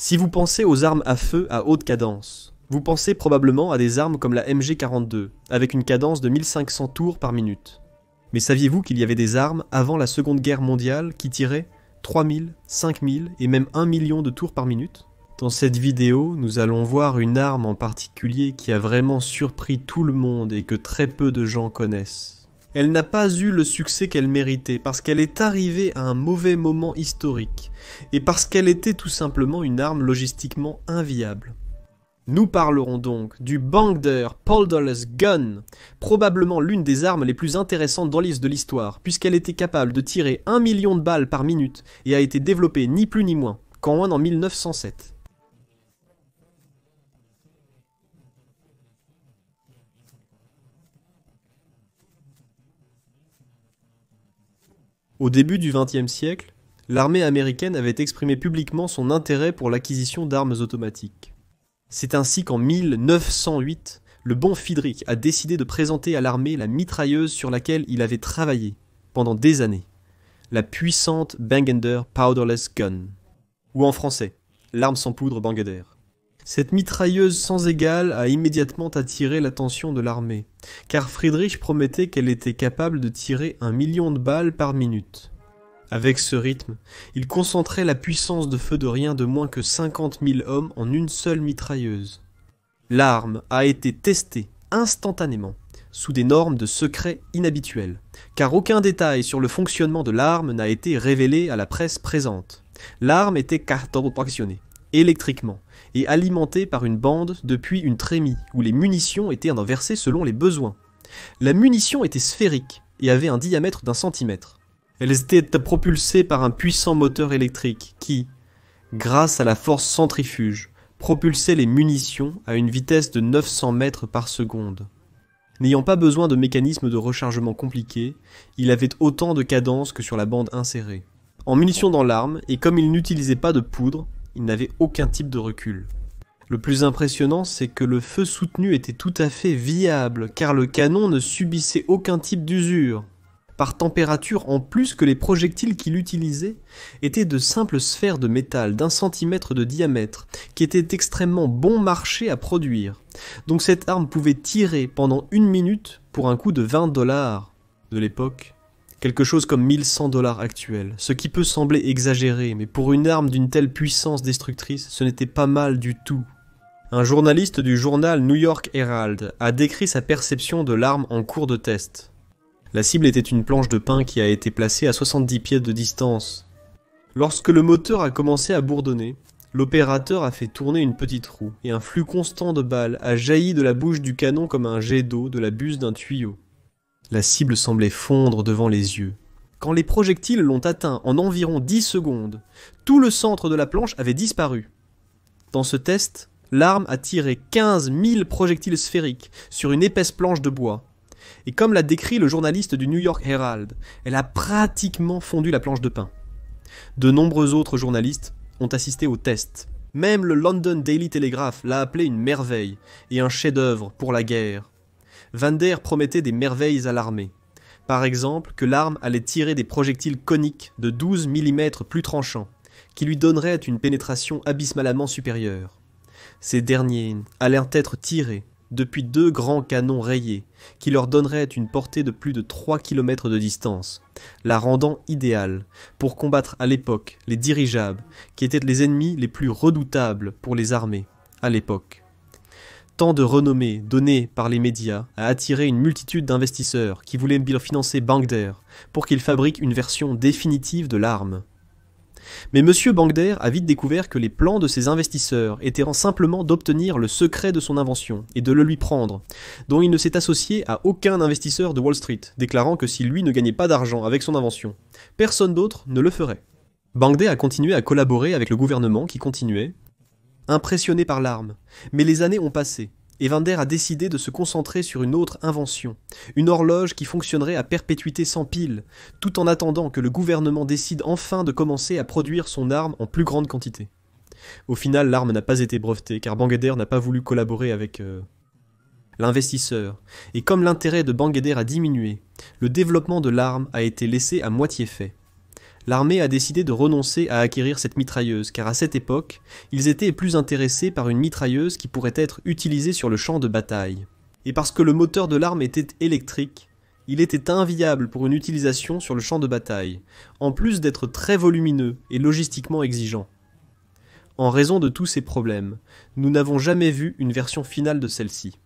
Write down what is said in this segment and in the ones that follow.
Si vous pensez aux armes à feu à haute cadence, vous pensez probablement à des armes comme la MG42, avec une cadence de 1500 tours par minute. Mais saviez-vous qu'il y avait des armes avant la Seconde Guerre mondiale qui tiraient 3000, 5000 et même 1 million de tours par minute? Dans cette vidéo, nous allons voir une arme en particulier qui a vraiment surpris tout le monde et que très peu de gens connaissent. Elle n'a pas eu le succès qu'elle méritait parce qu'elle est arrivée à un mauvais moment historique et parce qu'elle était tout simplement une arme logistiquement inviable. Nous parlerons donc du Bangder Powderless Gun, probablement l'une des armes les plus intéressantes dans l'histoire, puisqu'elle était capable de tirer 1 million de balles par minute et a été développée ni plus ni moins qu'en 1907. Au début du XXe siècle, l'armée américaine avait exprimé publiquement son intérêt pour l'acquisition d'armes automatiques. C'est ainsi qu'en 1908, le bon Friedrich a décidé de présenter à l'armée la mitrailleuse sur laquelle il avait travaillé pendant des années, la puissante Bangder Powderless Gun, ou en français, l'arme sans poudre Bangder. Cette mitrailleuse sans égale a immédiatement attiré l'attention de l'armée, car Friedrich promettait qu'elle était capable de tirer 1 million de balles par minute. Avec ce rythme, il concentrait la puissance de feu de rien de moins que 50 000 hommes en une seule mitrailleuse. L'arme a été testée instantanément, sous des normes de secret inhabituelles, car aucun détail sur le fonctionnement de l'arme n'a été révélé à la presse présente. L'arme était cartographiée électriquement et alimentée par une bande depuis une trémie où les munitions étaient inversées selon les besoins. La munition était sphérique et avait un diamètre d'1 centimètre. Elles étaient propulsées par un puissant moteur électrique qui, grâce à la force centrifuge, propulsait les munitions à une vitesse de 900 mètres par seconde. N'ayant pas besoin de mécanisme de rechargement compliqué, il avait autant de cadence que sur la bande insérée. En munitions dans l'arme, et comme il n'utilisait pas de poudre, il n'avait aucun type de recul. Le plus impressionnant, c'est que le feu soutenu était tout à fait viable, car le canon ne subissait aucun type d'usure. Par température, en plus que les projectiles qu'il utilisait étaient de simples sphères de métal d'1 centimètre de diamètre, qui étaient extrêmement bon marché à produire. Donc cette arme pouvait tirer pendant 1 minute pour un coût de $20 de l'époque. Quelque chose comme $1100 actuels, ce qui peut sembler exagéré, mais pour une arme d'une telle puissance destructrice, ce n'était pas mal du tout. Un journaliste du journal New York Herald a décrit sa perception de l'arme en cours de test. La cible était une planche de pin qui a été placée à 70 pieds de distance. Lorsque le moteur a commencé à bourdonner, l'opérateur a fait tourner une petite roue, et un flux constant de balles a jailli de la bouche du canon comme un jet d'eau de la buse d'un tuyau. La cible semblait fondre devant les yeux. Quand les projectiles l'ont atteint en environ 10 secondes, tout le centre de la planche avait disparu. Dans ce test, l'arme a tiré 15 000 projectiles sphériques sur une épaisse planche de bois. Et comme l'a décrit le journaliste du New York Herald, elle a pratiquement fondu la planche de pin. De nombreux autres journalistes ont assisté au test. Même le London Daily Telegraph l'a appelé une merveille et un chef-d'œuvre pour la guerre. Bangder promettait des merveilles à l'armée. Par exemple, que l'arme allait tirer des projectiles coniques de 12 mm plus tranchants, qui lui donneraient une pénétration abysmalement supérieure. Ces derniers allaient être tirés depuis 2 grands canons rayés, qui leur donneraient une portée de plus de 3 km de distance, la rendant idéale pour combattre à l'époque les dirigeables, qui étaient les ennemis les plus redoutables pour les armées, à l'époque. Tant de renommée donnée par les médias a attiré une multitude d'investisseurs qui voulaient financer Bangder pour qu'il fabrique une version définitive de l'arme. Mais M. Bangder a vite découvert que les plans de ces investisseurs étaient simplement d'obtenir le secret de son invention et de le lui prendre, dont il ne s'est associé à aucun investisseur de Wall Street, déclarant que si lui ne gagnait pas d'argent avec son invention, personne d'autre ne le ferait. Bangder a continué à collaborer avec le gouvernement qui continuait, impressionné par l'arme, mais les années ont passé, et Bangder a décidé de se concentrer sur une autre invention, une horloge qui fonctionnerait à perpétuité sans pile, tout en attendant que le gouvernement décide enfin de commencer à produire son arme en plus grande quantité. Au final, l'arme n'a pas été brevetée, car Bangder n'a pas voulu collaborer avec l'investisseur, et comme l'intérêt de Bangder a diminué, le développement de l'arme a été laissé à moitié fait. l'armée a décidé de renoncer à acquérir cette mitrailleuse, car à cette époque, ils étaient plus intéressés par une mitrailleuse qui pourrait être utilisée sur le champ de bataille. Et parce que le moteur de l'arme était électrique, il était inviable pour une utilisation sur le champ de bataille, en plus d'être très volumineux et logistiquement exigeant. En raison de tous ces problèmes, nous n'avons jamais vu une version finale de celle-ci.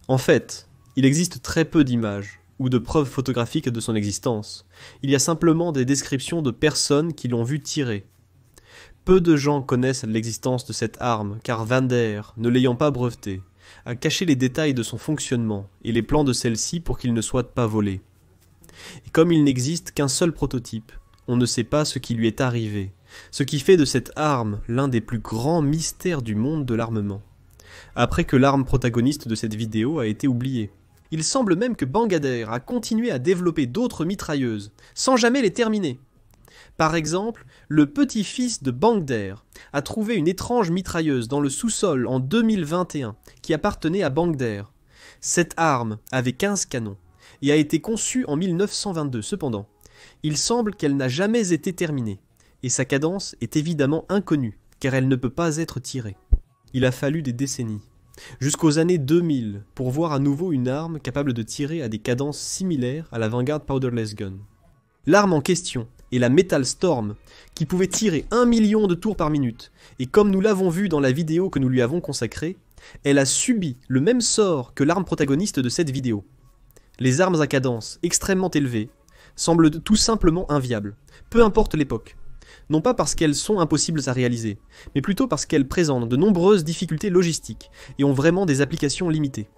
En fait, il existe très peu d'images, ou de preuves photographiques de son existence. Il y a simplement des descriptions de personnes qui l'ont vu tirer. Peu de gens connaissent l'existence de cette arme, car Vander, ne l'ayant pas brevetée, a caché les détails de son fonctionnement et les plans de celle-ci pour qu'il ne soit pas volé. Et comme il n'existe qu'un seul prototype, on ne sait pas ce qui lui est arrivé, ce qui fait de cette arme l'un des plus grands mystères du monde de l'armement. Après que l'arme protagoniste de cette vidéo a été oubliée. Il semble même que Bangader a continué à développer d'autres mitrailleuses, sans jamais les terminer. Par exemple, le petit-fils de Bangder a trouvé une étrange mitrailleuse dans le sous-sol en 2021 qui appartenait à Bangder. Cette arme avait 15 canons et a été conçue en 1922. Cependant, il semble qu'elle n'a jamais été terminée et sa cadence est évidemment inconnue car elle ne peut pas être tirée. Il a fallu des décennies, jusqu'aux années 2000, pour voir à nouveau une arme capable de tirer à des cadences similaires à la Vanguard Powderless Gun. L'arme en question est la Metal Storm, qui pouvait tirer 1 million de tours par minute, et comme nous l'avons vu dans la vidéo que nous lui avons consacrée, elle a subi le même sort que l'arme protagoniste de cette vidéo. Les armes à cadence extrêmement élevée semblent tout simplement inviables, peu importe l'époque. Non pas parce qu'elles sont impossibles à réaliser, mais plutôt parce qu'elles présentent de nombreuses difficultés logistiques et ont vraiment des applications limitées.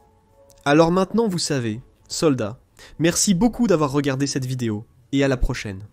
Alors maintenant vous savez, soldats, merci beaucoup d'avoir regardé cette vidéo, et à la prochaine.